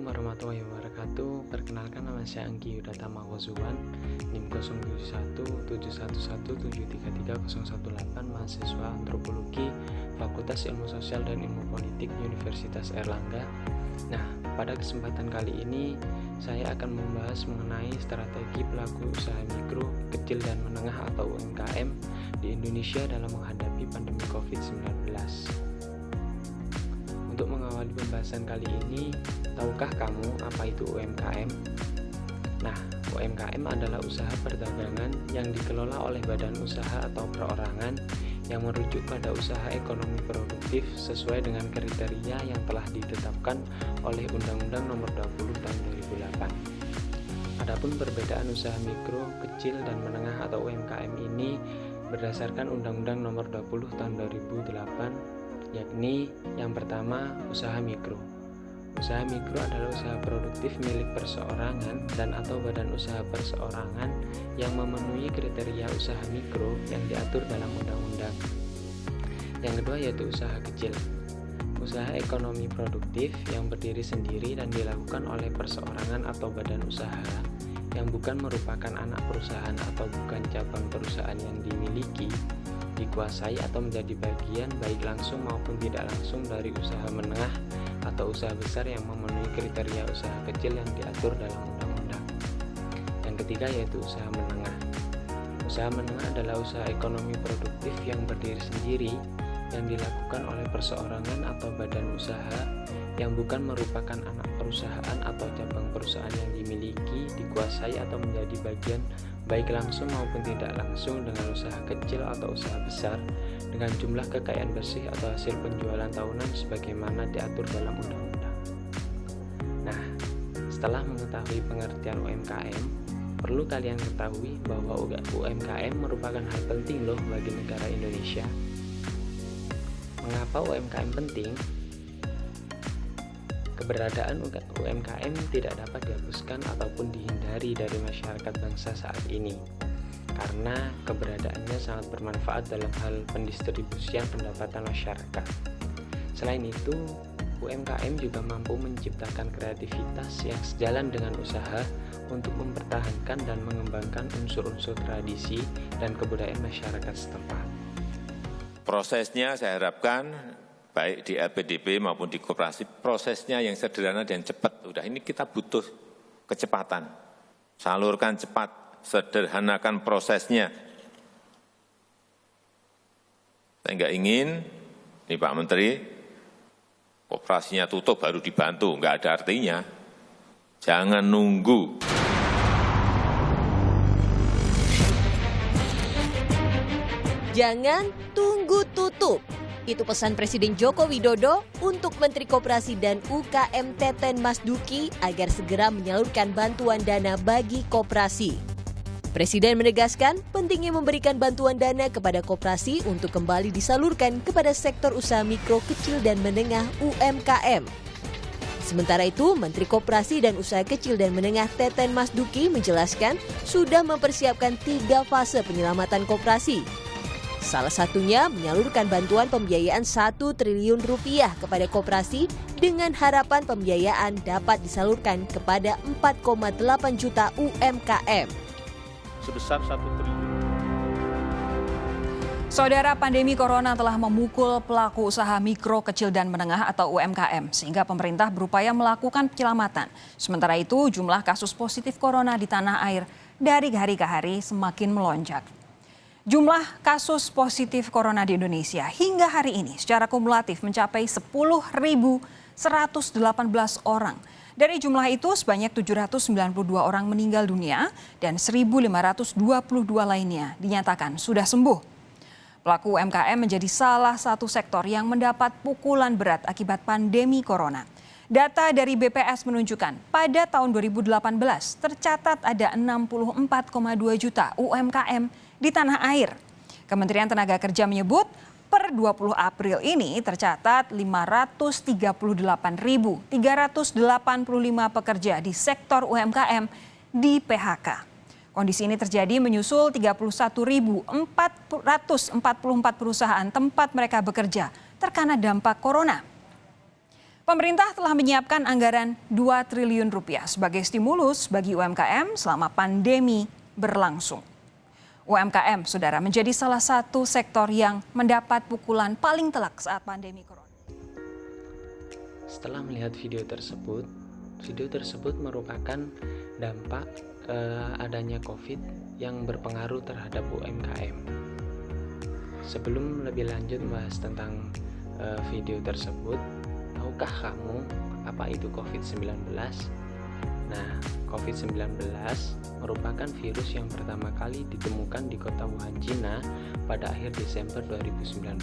Assalamualaikum warahmatullahi wabarakatuh. Perkenalkan, nama saya Anggi Yudatama Kozuwan, NIM 071171733018, mahasiswa Antropologi Fakultas Ilmu Sosial dan Ilmu Politik Universitas Airlangga. Nah, pada kesempatan kali ini saya akan membahas mengenai strategi pelaku usaha mikro, kecil dan menengah atau UMKM di Indonesia dalam menghadapi pandemi COVID-19. Untuk mengawali pembahasan kali ini, tahukah kamu apa itu UMKM? Nah, UMKM adalah usaha perdagangan yang dikelola oleh badan usaha atau perorangan yang merujuk pada usaha ekonomi produktif sesuai dengan kriteria yang telah ditetapkan oleh Undang-Undang Nomor 20 Tahun 2008. Adapun perbedaan usaha mikro, kecil dan menengah atau UMKM ini berdasarkan Undang-Undang Nomor 20 Tahun 2008, yakni yang pertama, usaha mikro. Usaha mikro adalah usaha produktif milik perseorangan dan atau badan usaha perseorangan yang memenuhi kriteria usaha mikro yang diatur dalam undang-undang. Yang kedua yaitu usaha kecil. Usaha ekonomi produktif yang berdiri sendiri dan dilakukan oleh perseorangan atau badan usaha yang bukan merupakan anak perusahaan atau bukan cabang perusahaan yang dimiliki, dikuasai atau menjadi bagian baik langsung maupun tidak langsung dari usaha menengah atau usaha besar yang memenuhi kriteria usaha kecil yang diatur dalam undang-undang. Yang ketiga yaitu usaha menengah. Usaha menengah adalah usaha ekonomi produktif yang berdiri sendiri yang dilakukan oleh perseorangan atau badan usaha yang bukan merupakan anak perusahaan atau cabang perusahaan yang dimiliki, dikuasai atau menjadi bagian baik langsung maupun tidak langsung dengan usaha kecil atau usaha besar dengan jumlah kekayaan bersih atau hasil penjualan tahunan sebagaimana diatur dalam undang-undang. Nah, setelah mengetahui pengertian UMKM, perlu kalian ketahui bahwa UMKM merupakan hal penting loh bagi negara Indonesia. Mengapa UMKM penting? Keberadaan UMKM tidak dapat dihapuskan ataupun dihindari dari masyarakat bangsa saat ini, karena keberadaannya sangat bermanfaat dalam hal pendistribusian pendapatan masyarakat. Selain itu, UMKM juga mampu menciptakan kreativitas yang sejalan dengan usaha untuk mempertahankan dan mengembangkan unsur-unsur tradisi dan kebudayaan masyarakat setempat. Prosesnya saya harapkan baik di LPDP maupun di koperasi, prosesnya yang sederhana dan cepat. Udah ini kita butuh kecepatan. Salurkan cepat, sederhanakan prosesnya. Saya nggak ingin, nih Pak Menteri, koperasinya tutup baru dibantu, nggak ada artinya. Jangan nunggu. Jangan tunggu tutup. Itu pesan Presiden Joko Widodo untuk Menteri Koperasi dan UKM Teten Mas Duki agar segera menyalurkan bantuan dana bagi koperasi. Presiden menegaskan pentingnya memberikan bantuan dana kepada koperasi untuk kembali disalurkan kepada sektor usaha mikro, kecil dan menengah UMKM. Sementara itu, Menteri Koperasi dan Usaha Kecil dan Menengah Teten Mas Duki menjelaskan sudah mempersiapkan 3 fase penyelamatan koperasi. Salah satunya menyalurkan bantuan pembiayaan 1 triliun rupiah kepada koperasi dengan harapan pembiayaan dapat disalurkan kepada 4,8 juta UMKM. Sebesar 1 triliun. Saudara, pandemi corona telah memukul pelaku usaha mikro, kecil dan menengah atau UMKM sehingga pemerintah berupaya melakukan penyelamatan. Sementara itu, jumlah kasus positif corona di tanah air dari hari ke hari semakin melonjak. Jumlah kasus positif corona di Indonesia hingga hari ini secara kumulatif mencapai 10.118 orang. Dari jumlah itu sebanyak 792 orang meninggal dunia dan 1.522 lainnya dinyatakan sudah sembuh. Pelaku UMKM menjadi salah satu sektor yang mendapat pukulan berat akibat pandemi corona. Data dari BPS menunjukkan pada tahun 2018 tercatat ada 64,2 juta UMKM di tanah air. Kementerian Tenaga Kerja menyebut per 20 April ini tercatat 538.385 pekerja di sektor UMKM di PHK. Kondisi ini terjadi menyusul 31.444 perusahaan tempat mereka bekerja terkena dampak corona. Pemerintah telah menyiapkan anggaran 2 triliun rupiah sebagai stimulus bagi UMKM selama pandemi berlangsung. UMKM, saudara, menjadi salah satu sektor yang mendapat pukulan paling telak saat pandemi corona. Setelah melihat video tersebut merupakan dampak adanya COVID yang berpengaruh terhadap UMKM. Sebelum lebih lanjut membahas tentang video tersebut, tahukah kamu apa itu COVID-19? Nah, COVID-19 merupakan virus yang pertama kali ditemukan di kota Wuhan, Cina pada akhir Desember 2019.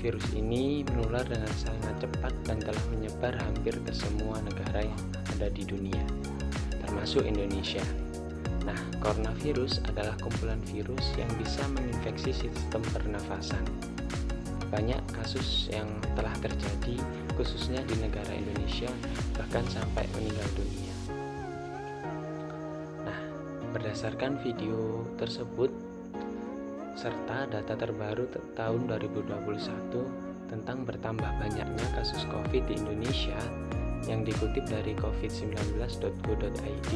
Virus ini menular dengan sangat cepat dan telah menyebar hampir ke semua negara yang ada di dunia, termasuk Indonesia. Nah, coronavirus adalah kumpulan virus yang bisa menginfeksi sistem pernafasan. Banyak kasus yang telah terjadi, khususnya di negara Indonesia, bahkan sampai meninggal dunia. Nah, berdasarkan video tersebut, serta data terbaru tahun 2021 tentang bertambah banyaknya kasus COVID di Indonesia yang dikutip dari covid19.go.id,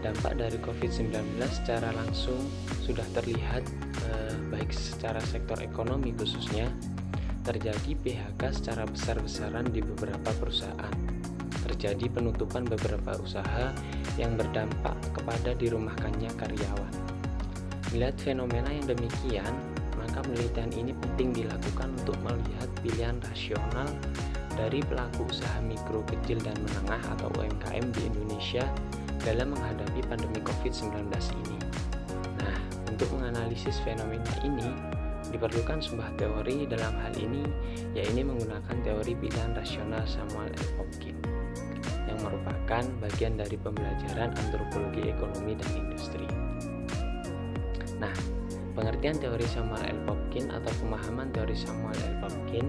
dampak dari COVID-19 secara langsung sudah terlihat baik secara sektor ekonomi khususnya terjadi PHK secara besar-besaran di beberapa perusahaan. Terjadi penutupan beberapa usaha yang berdampak kepada dirumahkannya karyawan. Melihat fenomena yang demikian, maka penelitian ini penting dilakukan untuk melihat pilihan rasional dari pelaku usaha mikro, kecil, dan menengah atau UMKM di Indonesia dalam menghadapi pandemi COVID-19 ini. Nah, untuk menganalisis fenomena ini, diperlukan sebuah teori dalam hal ini, yaitu menggunakan teori pilihan rasional Samuel L. Popkin, yang merupakan bagian dari pembelajaran antropologi ekonomi dan industri. Nah, pengertian teori Samuel L. Popkin atau pemahaman teori Samuel L. Popkin,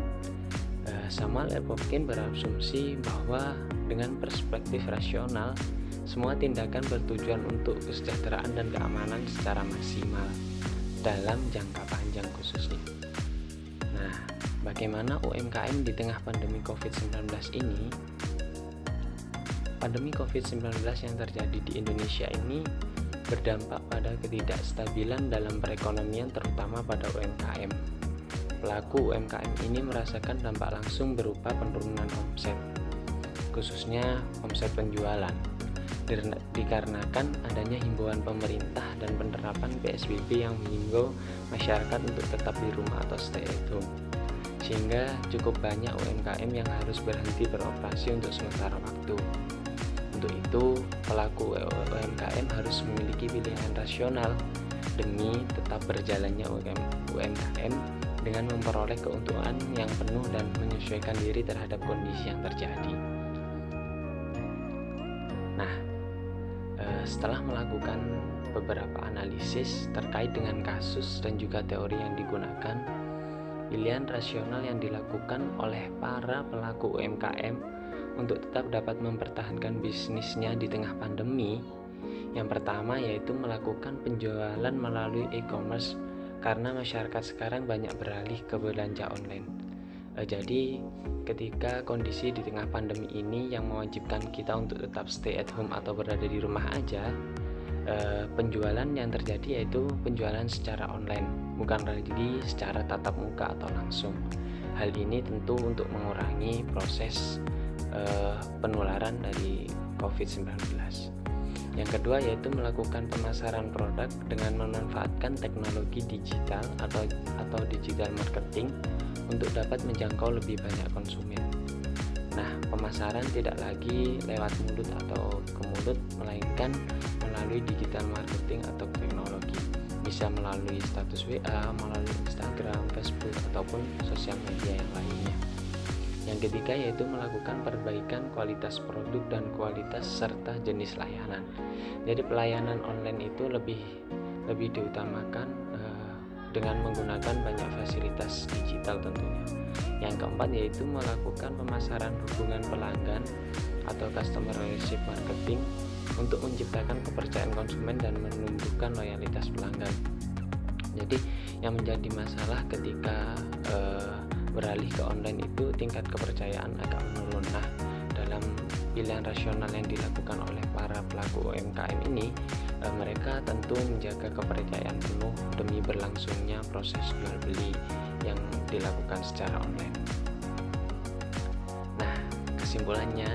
Samuel L. Popkin berasumsi bahwa dengan perspektif rasional, semua tindakan bertujuan untuk kesejahteraan dan keamanan secara maksimal dalam jangka panjang khususnya. Nah, bagaimana UMKM di tengah pandemi COVID-19 ini? Pandemi COVID-19 yang terjadi di Indonesia ini berdampak pada ketidakstabilan dalam perekonomian terutama pada UMKM. Pelaku UMKM ini merasakan dampak langsung berupa penurunan omset, khususnya omset penjualan, dikarenakan adanya himbauan pemerintah dan penerapan PSBB yang menghimbau masyarakat untuk tetap di rumah atau stay at home, sehingga cukup banyak UMKM yang harus berhenti beroperasi untuk sementara waktu. Untuk itu, pelaku UMKM harus memiliki pilihan rasional demi tetap berjalannya UMKM dengan memperoleh keuntungan yang penuh dan menyesuaikan diri terhadap kondisi yang terjadi. Nah, setelah melakukan beberapa analisis terkait dengan kasus dan juga teori yang digunakan, pilihan rasional yang dilakukan oleh para pelaku UMKM untuk tetap dapat mempertahankan bisnisnya di tengah pandemi, yang pertama yaitu melakukan penjualan melalui e-commerce karena masyarakat sekarang banyak beralih ke belanja online. Jadi ketika kondisi di tengah pandemi ini yang mewajibkan kita untuk tetap stay at home atau berada di rumah aja, penjualan yang terjadi yaitu penjualan secara online, bukan lagi secara tatap muka atau langsung. Hal ini tentu untuk mengurangi proses penularan dari COVID-19. Yang kedua yaitu melakukan pemasaran produk dengan memanfaatkan teknologi digital atau digital marketing untuk dapat menjangkau lebih banyak konsumen. Nah, pemasaran tidak lagi lewat mulut atau ke mulut, melainkan melalui digital marketing atau teknologi. Bisa melalui status WA, melalui Instagram, Facebook, ataupun sosial media yang lainnya. Yang ketiga yaitu melakukan perbaikan kualitas produk dan kualitas serta jenis layanan. Jadi pelayanan online itu lebih diutamakan dengan menggunakan banyak fasilitas digital tentunya. Yang keempat yaitu melakukan pemasaran hubungan pelanggan atau customer relationship marketing untuk menciptakan kepercayaan konsumen dan menumbuhkan loyalitas pelanggan. Jadi yang menjadi masalah ketika beralih ke online itu tingkat kepercayaan agak menurun. Nah, dalam pilihan rasional yang dilakukan oleh para pelaku UMKM ini, mereka tentu menjaga kepercayaan penuh demi berlangsungnya proses jual beli yang dilakukan secara online. Nah, kesimpulannya,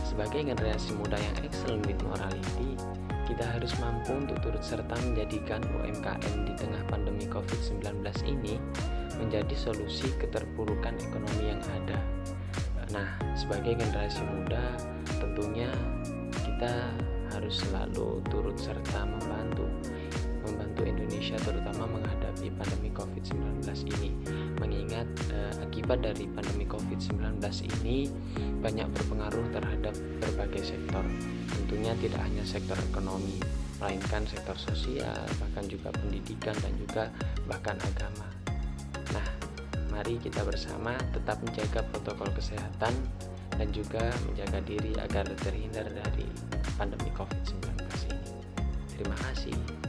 sebagai generasi muda yang excellent with morality, kita harus mampu untuk turut serta menjadikan UMKM di tengah pandemi COVID-19 ini menjadi solusi keterpurukan ekonomi yang ada. Nah, sebagai generasi muda, tentunya kita harus selalu turut serta membantu Indonesia terutama menghadapi pandemi COVID-19 ini. Mengingat akibat dari pandemi COVID-19 ini banyak berpengaruh terhadap berbagai sektor. Tentunya tidak hanya sektor ekonomi, melainkan sektor sosial, bahkan juga pendidikan dan juga bahkan agama. Nah, mari kita bersama tetap menjaga protokol kesehatan dan juga menjaga diri agar terhindar dari pandemi COVID-19 ini. Terima kasih.